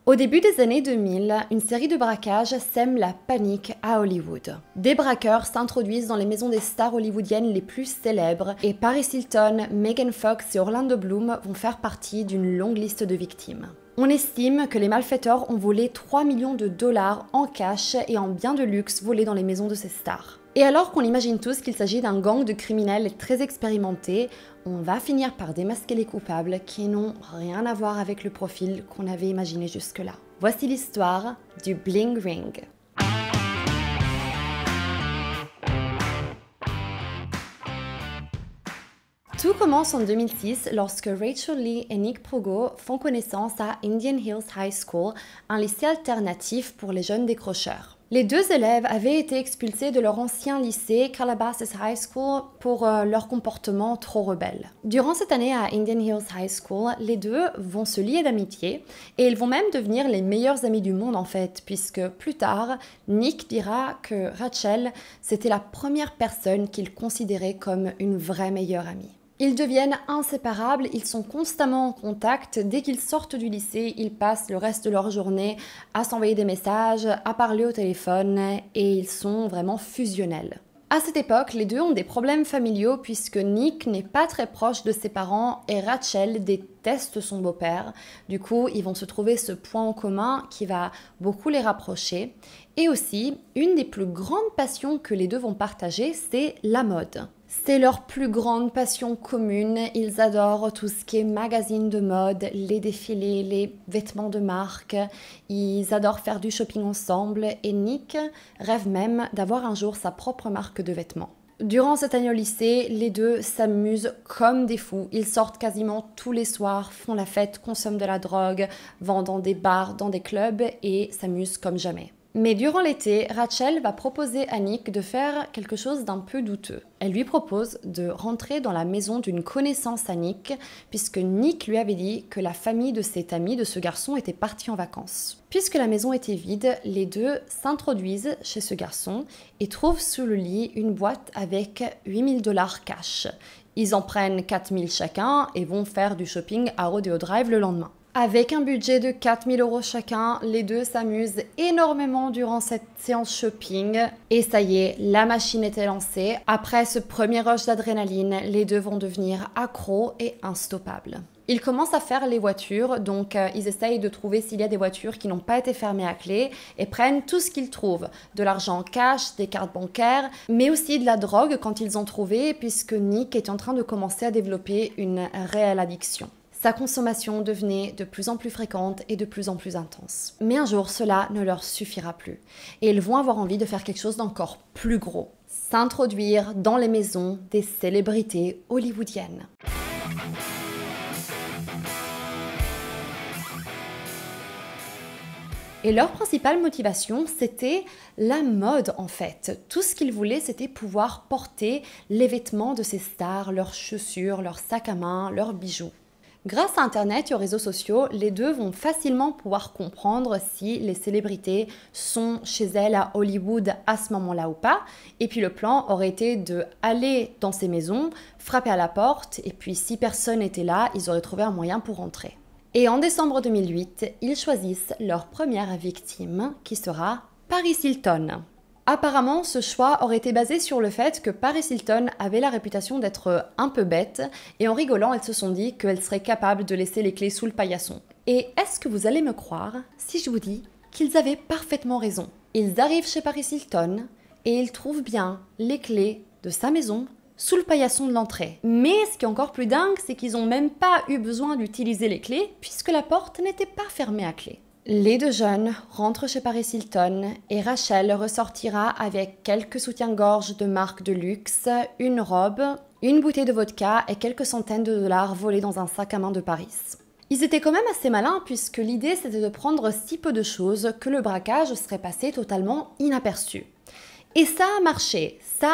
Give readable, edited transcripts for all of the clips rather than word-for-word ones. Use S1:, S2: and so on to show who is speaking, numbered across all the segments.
S1: Au début des années 2000, une série de braquages sème la panique à Hollywood. Des braqueurs s'introduisent dans les maisons des stars hollywoodiennes les plus célèbres et Paris Hilton, Megan Fox et Orlando Bloom vont faire partie d'une longue liste de victimes. On estime que les malfaiteurs ont volé 3 millions de dollars en cash et en biens de luxe volés dans les maisons de ces stars. Et alors qu'on imagine tous qu'il s'agit d'un gang de criminels très expérimentés, on va finir par démasquer les coupables qui n'ont rien à voir avec le profil qu'on avait imaginé jusque-là. Voici l'histoire du Bling Ring. Tout commence en 2006 lorsque Rachel Lee et Nick Progo font connaissance à Indian Hills High School, un lycée alternatif pour les jeunes décrocheurs. Les deux élèves avaient été expulsés de leur ancien lycée, Calabasas High School, pour leur comportement trop rebelle. Durant cette année à Indian Hills High School, les deux vont se lier d'amitié et ils vont même devenir les meilleurs amis du monde en fait, puisque plus tard, Nick dira que Rachel, c'était la première personne qu'il considérait comme une vraie meilleure amie. Ils deviennent inséparables, ils sont constamment en contact. Dès qu'ils sortent du lycée, ils passent le reste de leur journée à s'envoyer des messages, à parler au téléphone et ils sont vraiment fusionnels. À cette époque, les deux ont des problèmes familiaux puisque Nick n'est pas très proche de ses parents et Rachel déteste son beau-père. Du coup, ils vont se trouver ce point en commun qui va beaucoup les rapprocher. Et aussi, une des plus grandes passions que les deux vont partager, c'est la mode. C'est leur plus grande passion commune, ils adorent tout ce qui est magazine de mode, les défilés, les vêtements de marque, ils adorent faire du shopping ensemble et Nick rêve même d'avoir un jour sa propre marque de vêtements. Durant cette année au lycée, les deux s'amusent comme des fous, ils sortent quasiment tous les soirs, font la fête, consomment de la drogue, vont dans des bars, dans des clubs et s'amusent comme jamais. Mais durant l'été, Rachel va proposer à Nick de faire quelque chose d'un peu douteux. Elle lui propose de rentrer dans la maison d'une connaissance à Nick, puisque Nick lui avait dit que la famille de cet ami de ce garçon était partie en vacances. Puisque la maison était vide, les deux s'introduisent chez ce garçon et trouvent sous le lit une boîte avec 8 000 $ cash. Ils en prennent 4 000 chacun et vont faire du shopping à Rodeo Drive le lendemain. Avec un budget de 4 000 € chacun, les deux s'amusent énormément durant cette séance shopping. Et ça y est, la machine était lancée. Après ce premier rush d'adrénaline, les deux vont devenir accros et instoppables. Ils commencent à faire les voitures, donc ils essayent de trouver s'il y a des voitures qui n'ont pas été fermées à clé et prennent tout ce qu'ils trouvent. De l'argent en cash, des cartes bancaires, mais aussi de la drogue quand ils ont trouvé, puisque Nick est en train de commencer à développer une réelle addiction. Sa consommation devenait de plus en plus fréquente et de plus en plus intense. Mais un jour, cela ne leur suffira plus. Et ils vont avoir envie de faire quelque chose d'encore plus gros. S'introduire dans les maisons des célébrités hollywoodiennes. Et leur principale motivation, c'était la mode en fait. Tout ce qu'ils voulaient, c'était pouvoir porter les vêtements de ces stars, leurs chaussures, leurs sacs à main, leurs bijoux. Grâce à Internet et aux réseaux sociaux, les deux vont facilement pouvoir comprendre si les célébrités sont chez elles à Hollywood à ce moment-là ou pas. Et puis le plan aurait été d'aller dans ces maisons, frapper à la porte, et puis si personne n'était là, ils auraient trouvé un moyen pour rentrer. Et en décembre 2008, ils choisissent leur première victime, qui sera Paris Hilton. Apparemment, ce choix aurait été basé sur le fait que Paris Hilton avait la réputation d'être un peu bête et en rigolant, elles se sont dit qu'elle serait capable de laisser les clés sous le paillasson. Et est-ce que vous allez me croire si je vous dis qu'ils avaient parfaitement raison? Ils arrivent chez Paris Hilton et ils trouvent bien les clés de sa maison sous le paillasson de l'entrée. Mais ce qui est encore plus dingue, c'est qu'ils n'ont même pas eu besoin d'utiliser les clés puisque la porte n'était pas fermée à clé. Les deux jeunes rentrent chez Paris Hilton et Rachel ressortira avec quelques soutiens-gorge de marque de luxe, une robe, une bouteille de vodka et quelques centaines de dollars volés dans un sac à main de Paris. Ils étaient quand même assez malins puisque l'idée c'était de prendre si peu de choses que le braquage serait passé totalement inaperçu. Et ça a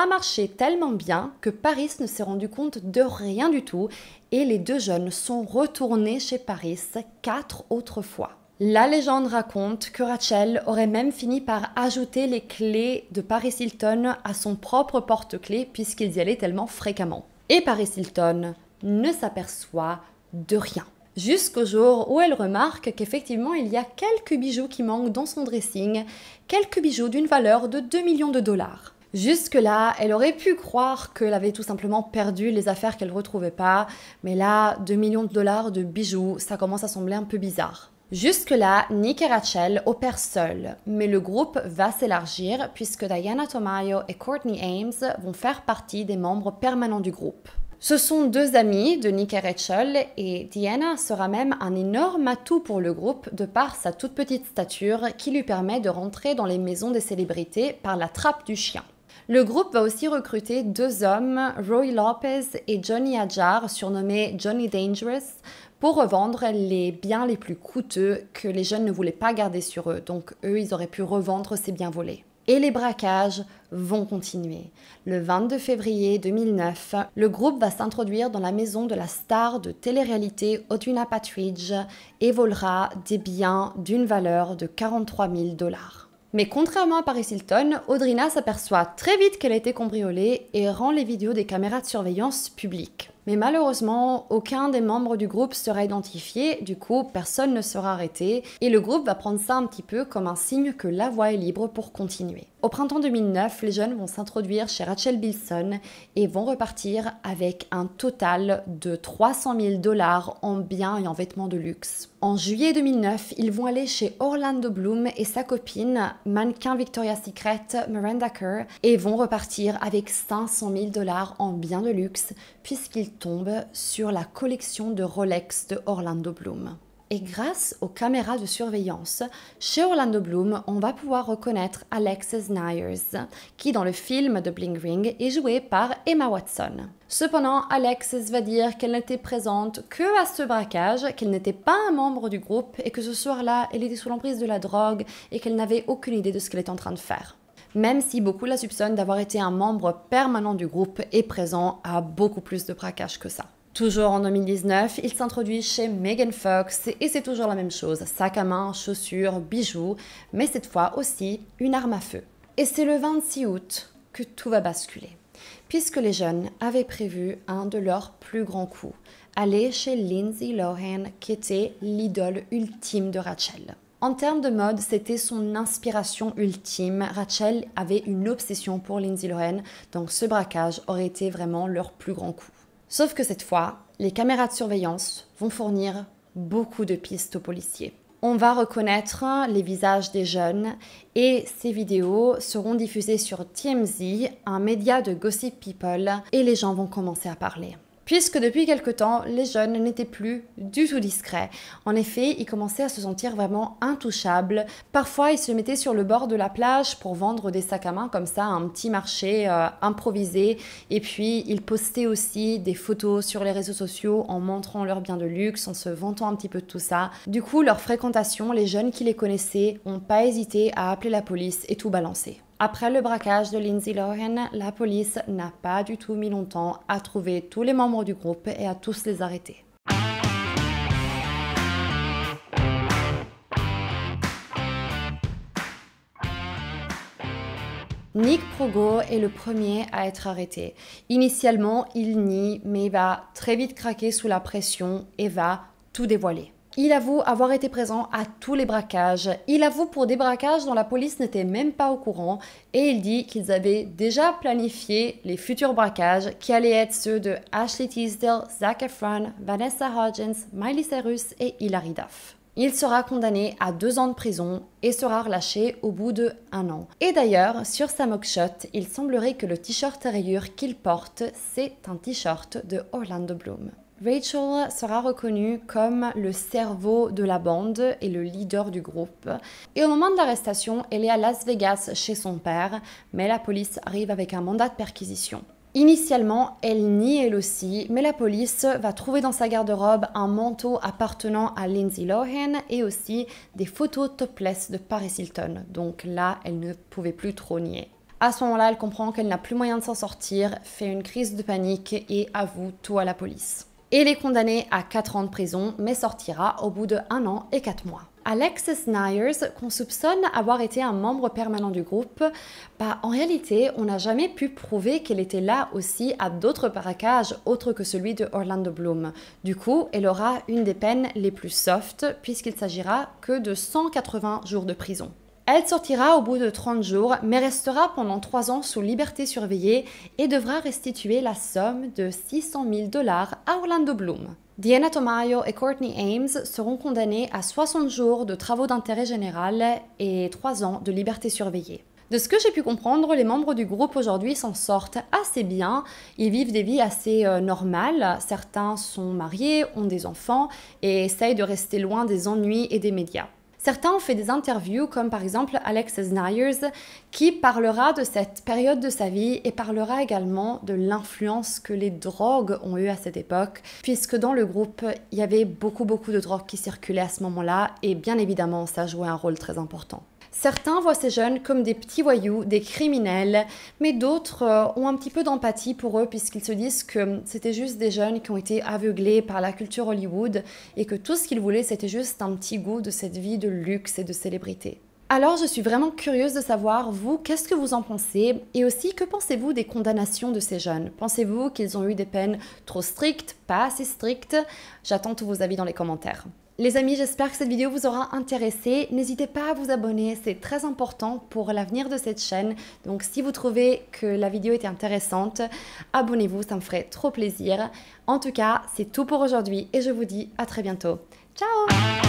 S1: marché tellement bien que Paris ne s'est rendu compte de rien du tout et les deux jeunes sont retournés chez Paris 4 autres fois. La légende raconte que Rachel aurait même fini par ajouter les clés de Paris Hilton à son propre porte-clés puisqu'ils y allaient tellement fréquemment. Et Paris Hilton ne s'aperçoit de rien. Jusqu'au jour où elle remarque qu'effectivement il y a quelques bijoux qui manquent dans son dressing, quelques bijoux d'une valeur de 2 millions de dollars. Jusque-là, elle aurait pu croire qu'elle avait tout simplement perdu les affaires qu'elle ne retrouvait pas, mais là, 2 millions de dollars de bijoux, ça commence à sembler un peu bizarre. Jusque-là, Nick et Rachel opèrent seuls, mais le groupe va s'élargir puisque Diana Tomayo et Courtney Ames vont faire partie des membres permanents du groupe. Ce sont deux amis de Nick et Rachel et Diana sera même un énorme atout pour le groupe de par sa toute petite stature qui lui permet de rentrer dans les maisons des célébrités par la trappe du chien. Le groupe va aussi recruter deux hommes, Roy Lopez et Johnny Hadjar, surnommés Johnny Dangerous, pour revendre les biens les plus coûteux que les jeunes ne voulaient pas garder sur eux. Donc eux, ils auraient pu revendre ces biens volés. Et les braquages vont continuer. Le 22 février 2009, le groupe va s'introduire dans la maison de la star de télé-réalité Audrina Patridge et volera des biens d'une valeur de 43 000 dollars. Mais contrairement à Paris Hilton, Audrina s'aperçoit très vite qu'elle a été cambriolée et rend les vidéos des caméras de surveillance publiques. Mais malheureusement, aucun des membres du groupe sera identifié, du coup personne ne sera arrêté et le groupe va prendre ça un petit peu comme un signe que la voie est libre pour continuer. Au printemps 2009, les jeunes vont s'introduire chez Rachel Bilson et vont repartir avec un total de 300 000 dollars en biens et en vêtements de luxe. En juillet 2009, ils vont aller chez Orlando Bloom et sa copine, mannequin Victoria's Secret, Miranda Kerr, et vont repartir avec 500 000 dollars en biens de luxe puisqu'ils tombent sur la collection de Rolex de Orlando Bloom. Et grâce aux caméras de surveillance, chez Orlando Bloom, on va pouvoir reconnaître Alexis Nyers, qui dans le film de Bling Ring est jouée par Emma Watson. Cependant, Alexis va dire qu'elle n'était présente que à ce braquage, qu'elle n'était pas un membre du groupe et que ce soir-là, elle était sous l'emprise de la drogue et qu'elle n'avait aucune idée de ce qu'elle était en train de faire. Même si beaucoup la soupçonnent d'avoir été un membre permanent du groupe et présent à beaucoup plus de braquages que ça. Toujours en 2019, il s'introduit chez Megan Fox et c'est toujours la même chose, sac à main, chaussures, bijoux, mais cette fois aussi une arme à feu. Et c'est le 26 août que tout va basculer, puisque les jeunes avaient prévu un de leurs plus grands coups, aller chez Lindsay Lohan qui était l'idole ultime de Rachel. En termes de mode, c'était son inspiration ultime. Rachel avait une obsession pour Lindsay Lohan, donc ce braquage aurait été vraiment leur plus grand coup. Sauf que cette fois, les caméras de surveillance vont fournir beaucoup de pistes aux policiers. On va reconnaître les visages des jeunes et ces vidéos seront diffusées sur TMZ, un média de Gossip People, et les gens vont commencer à parler. Puisque depuis quelque temps, les jeunes n'étaient plus du tout discrets. En effet, ils commençaient à se sentir vraiment intouchables. Parfois, ils se mettaient sur le bord de la plage pour vendre des sacs à main comme ça, un petit marché improvisé. Et puis, ils postaient aussi des photos sur les réseaux sociaux en montrant leurs biens de luxe, en se vantant un petit peu de tout ça. Du coup, leur fréquentation, les jeunes qui les connaissaient n'ont pas hésité à appeler la police et tout balancer. Après le braquage de Lindsay Lohan, la police n'a pas du tout mis longtemps à trouver tous les membres du groupe et à tous les arrêter. Nick Progo est le premier à être arrêté. Initialement, il nie, mais il va très vite craquer sous la pression et va tout dévoiler. Il avoue avoir été présent à tous les braquages. Il avoue pour des braquages dont la police n'était même pas au courant et il dit qu'ils avaient déjà planifié les futurs braquages qui allaient être ceux de Ashley Tisdale, Zac Efron, Vanessa Hudgens, Miley Cyrus et Hilary Duff. Il sera condamné à 2 ans de prison et sera relâché au bout de 1 an. Et d'ailleurs, sur sa mugshot, il semblerait que le t-shirt à rayures qu'il porte, c'est un t-shirt de Orlando Bloom. Rachel sera reconnue comme le cerveau de la bande et le leader du groupe. Et au moment de l'arrestation, elle est à Las Vegas chez son père, mais la police arrive avec un mandat de perquisition. Initialement, elle nie elle aussi, mais la police va trouver dans sa garde-robe un manteau appartenant à Lindsay Lohan et aussi des photos topless de Paris Hilton. Donc là, elle ne pouvait plus trop nier. À ce moment-là, elle comprend qu'elle n'a plus moyen de s'en sortir, fait une crise de panique et avoue tout à la police. Elle est condamnée à 4 ans de prison, mais sortira au bout de 1 an et 4 mois. Alexis Nyers, qu'on soupçonne avoir été un membre permanent du groupe, en réalité, on n'a jamais pu prouver qu'elle était là aussi à d'autres braquages autres que celui de Orlando Bloom. Du coup, elle aura une des peines les plus soft, puisqu'il s'agira que de 180 jours de prison. Elle sortira au bout de 30 jours, mais restera pendant 3 ans sous liberté surveillée et devra restituer la somme de 600 000 $ à Orlando Bloom. Diana Tomayo et Courtney Ames seront condamnés à 60 jours de travaux d'intérêt général et 3 ans de liberté surveillée. De ce que j'ai pu comprendre, les membres du groupe aujourd'hui s'en sortent assez bien. Ils vivent des vies assez normales. Certains sont mariés, ont des enfants et essayent de rester loin des ennuis et des médias. Certains ont fait des interviews, comme par exemple Alexis Nyers, qui parlera de cette période de sa vie et parlera également de l'influence que les drogues ont eue à cette époque, puisque dans le groupe, il y avait beaucoup de drogues qui circulaient à ce moment-là, et bien évidemment, ça jouait un rôle très important. Certains voient ces jeunes comme des petits voyous, des criminels, mais d'autres ont un petit peu d'empathie pour eux puisqu'ils se disent que c'était juste des jeunes qui ont été aveuglés par la culture Hollywood et que tout ce qu'ils voulaient c'était juste un petit goût de cette vie de luxe et de célébrité. Alors je suis vraiment curieuse de savoir, vous, qu'est-ce que vous en pensez? Et aussi, que pensez-vous des condamnations de ces jeunes? Pensez-vous qu'ils ont eu des peines trop strictes, pas assez strictes? J'attends tous vos avis dans les commentaires. Les amis, j'espère que cette vidéo vous aura intéressé. N'hésitez pas à vous abonner, c'est très important pour l'avenir de cette chaîne. Donc si vous trouvez que la vidéo était intéressante, abonnez-vous, ça me ferait trop plaisir. En tout cas, c'est tout pour aujourd'hui et je vous dis à très bientôt. Ciao!